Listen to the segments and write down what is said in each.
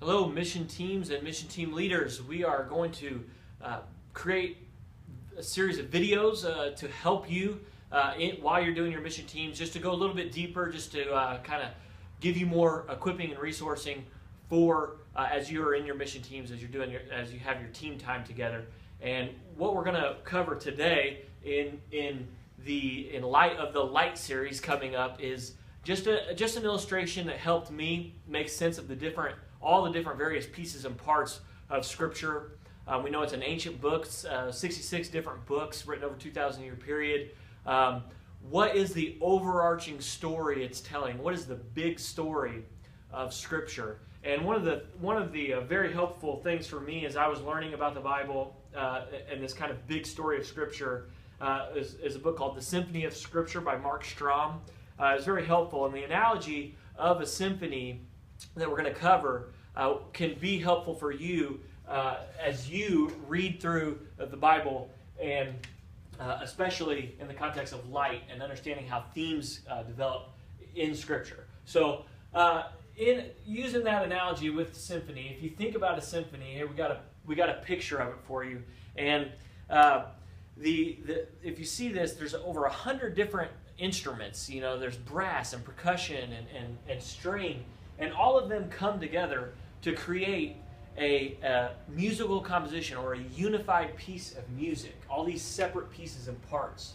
Hello, mission teams and mission team leaders. We are going to create a series of videos to help you while you're doing your mission teams, just to go a little bit deeper, just to kind of give you more equipping and resourcing for as you're in your mission teams, as you have your team time together. And what we're going to cover today in light of the Light series coming up is just an illustration that helped me make sense of all the different various pieces and parts of Scripture. We know it's an ancient book, 66 different books written over a 2,000-year period. What is the overarching story it's telling? What is the big story of Scripture? And one of the very helpful things for me as I was learning about the Bible and this kind of big story of Scripture is a book called The Symphony of Scripture by Mark Strom. It's very helpful, and the analogy of a symphony that we're going to cover can be helpful for you as you read through the Bible, and especially in the context of light and understanding how themes develop in Scripture. So, in using that analogy with the symphony, if you think about a symphony, here we got a picture of it for you, and if you see this, there's over 100 different instruments. You know, there's brass and percussion and string, and all of them come together to create a musical composition or a unified piece of music. All these separate pieces and parts.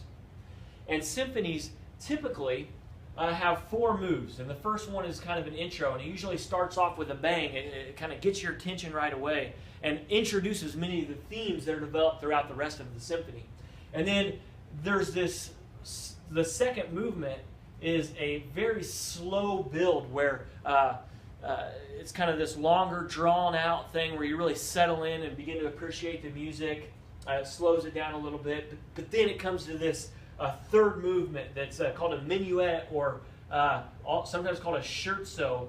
And symphonies typically have four moves, and the first one is kind of an intro, and it usually starts off with a bang. It kind of gets your attention right away and introduces many of the themes that are developed throughout the rest of the symphony. And then there's the second movement is a very slow build where it's kind of this longer, drawn-out thing where you really settle in and begin to appreciate the music. It slows it down a little bit, but then it comes to this third movement that's called a minuet, or sometimes called a scherzo.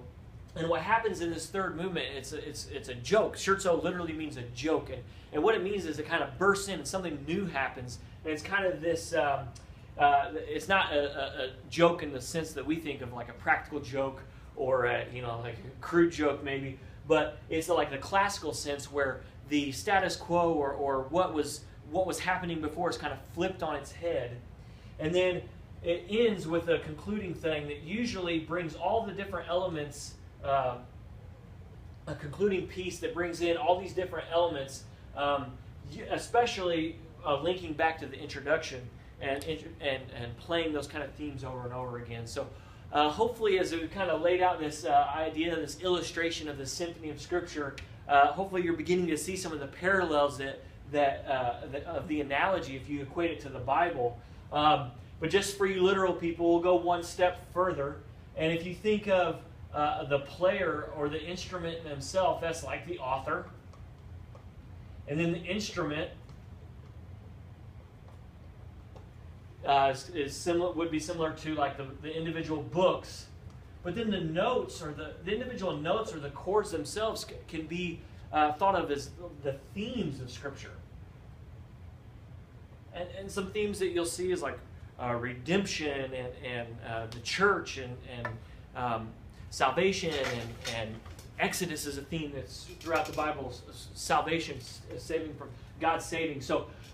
And what happens in this third movement, it's a joke. Scherzo literally means a joke, and what it means is it kind of bursts in and something new happens, and it's kind of this. It's not a joke in the sense that we think of, like a practical joke or like a crude joke maybe, but it's like the classical sense where the status quo or what was happening before is kind of flipped on its head, and then it ends with a concluding thing that usually brings all the different elements, a concluding piece that brings in all these different elements, especially linking back to the introduction and playing those kind of themes over and over again. So hopefully, as we kind of laid out this idea, this illustration of the symphony of Scripture, hopefully you're beginning to see some of the parallels of the analogy if you equate it to the Bible. But just for you literal people, we'll go one step further. And if you think of the player or the instrument themselves, that's like the author. And then the instrument would be similar to like the individual books, but then the notes or the individual notes or the chords themselves can be thought of as the themes of Scripture. And some themes that you'll see is like redemption and the church and salvation and Exodus is a theme that's throughout the Bible. Salvation, saving from God saving.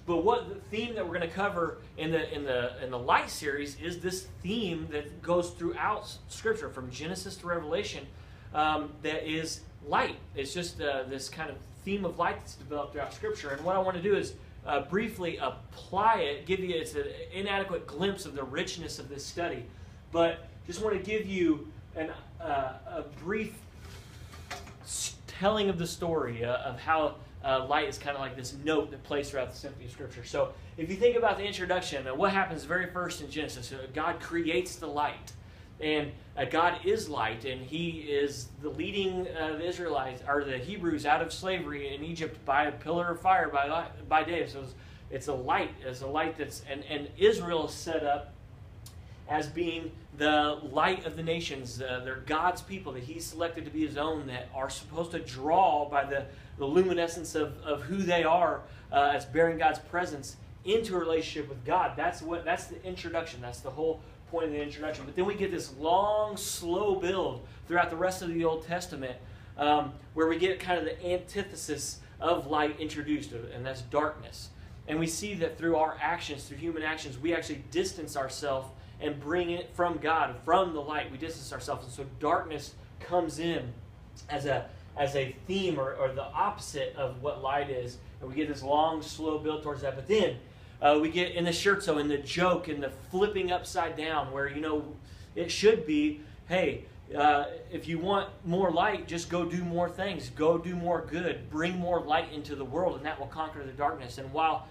But what the theme that we're going to cover in the Light series is this theme that goes throughout Scripture from Genesis to Revelation. That is light. It's just this kind of theme of light that's developed throughout Scripture. And what I want to do is briefly apply it, give you it's an inadequate glimpse of the richness of this study, but just want to give you a brief telling of the story of how light is kind of like this note that plays throughout the symphony of Scripture. So if you think about the introduction, what happens very first in Genesis? God creates the light, and God is light, and He is the leading the Israelites or the Hebrews out of slavery in Egypt by a pillar of fire by day. So it's a light. It's a light that's and Israel is set up as being the light of the nations. They're God's people that He selected to be His own, that are supposed to draw by the luminescence of who they are as bearing God's presence into a relationship with God. That's the introduction. That's the whole point of the introduction. But then we get this long, slow build throughout the rest of the Old Testament where we get kind of the antithesis of light introduced, and that's darkness. And we see that through our actions, through human actions, we actually distance ourselves and bring it from God, from the light. We distance ourselves. And so darkness comes in as a theme or the opposite of what light is. And we get this long, slow build towards that. But then we get in the scherzo, in the joke, in the flipping upside down, where, it should be, hey, if you want more light, just go do more things. Go do more good. Bring more light into the world, and that will conquer the darkness. And while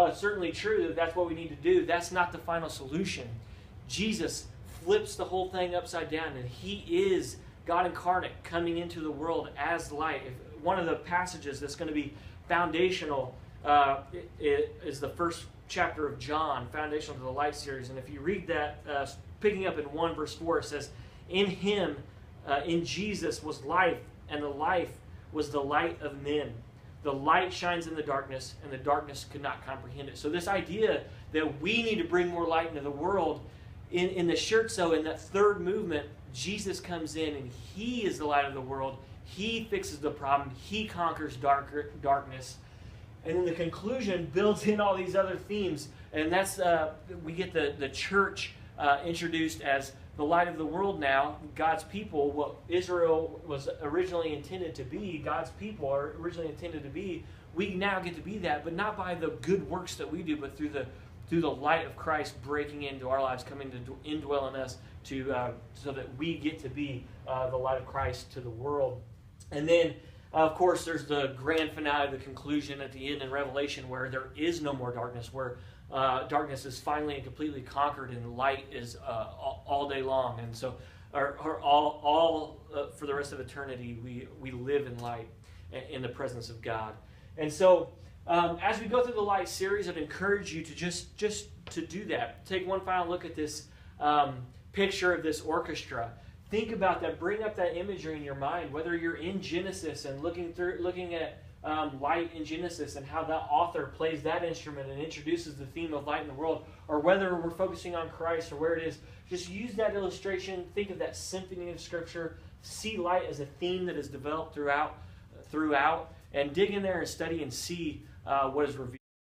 it's certainly true that that's what we need to do, that's not the final solution. Jesus flips the whole thing upside down, and he is God incarnate coming into the world as light. One of the passages that's going to be foundational is the first chapter of John, foundational to the light series. And if you read that, picking up in 1 verse 4, it says, in him, in Jesus, was life, and the life was the light of men. The light shines in the darkness, and the darkness could not comprehend it. So this idea that we need to bring more light into the world, in the scherzo, in that third movement, Jesus comes in, and he is the light of the world. He fixes the problem. He conquers darkness. And then the conclusion builds in all these other themes. And that's we get the church introduced as the light of the world now, God's people, what Israel was originally intended to be, God's people are originally intended to be. We now get to be that, but not by the good works that we do, but through the light of Christ breaking into our lives, coming to indwell in us, so that we get to be the light of Christ to the world. And then, of course, there's the grand finale, the conclusion at the end in Revelation, where there is no more darkness, where darkness is finally and completely conquered, and light is all day long. And so, all for the rest of eternity, we live in light, in the presence of God. And so, as we go through the light series, I'd encourage you to just to do that. Take one final look at this picture of this orchestra. Think about that. Bring up that imagery in your mind. Whether you're in Genesis and looking at light in Genesis and how that author plays that instrument and introduces the theme of light in the world, or whether we're focusing on Christ or where it is, just use that illustration. Think of that symphony of Scripture. See light as a theme that is developed throughout, and dig in there and study and see what is revealed.